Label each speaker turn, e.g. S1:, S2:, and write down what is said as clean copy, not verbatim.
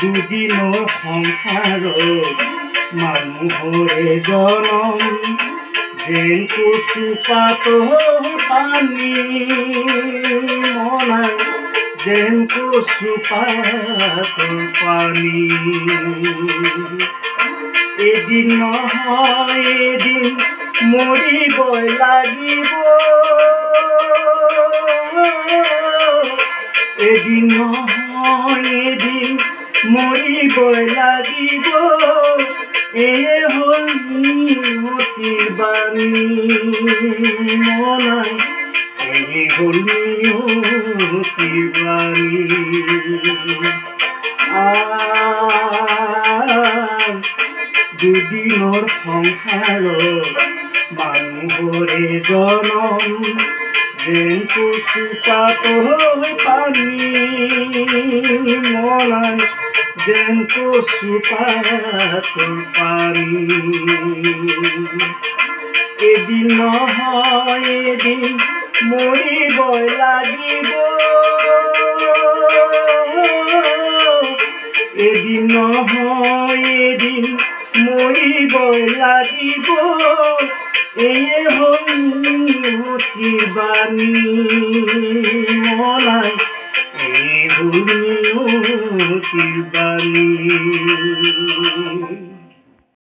S1: দুদিনৰ সংসাৰত মানুহৰে জনম যেন কচু পাতৰ পানী মনাই যেন কচু পাতৰ পানী এদিন নহয় এদিন মৰিবই লাগিব এদিন নহয় এদিন মৰিবই লাগিব এয়ে হ'ল নিয়তিৰ বাণী মনাই এয়ে হ'ল নিয়তিৰ বাণী দুদিনৰ সংসাৰত মানুহৰে জনম যেন কচু পাতৰ পানী মনাই যেন কচু পাতৰ পানী এদিন নহয় এদিন মৰিবই লাগিব এদিন নহয় এদিন মৰিবই লাগিব এয়ে হ'ল নিয়তিৰ বাণী মনাই এয়ে হ'ল নিয়তিৰ বাণী।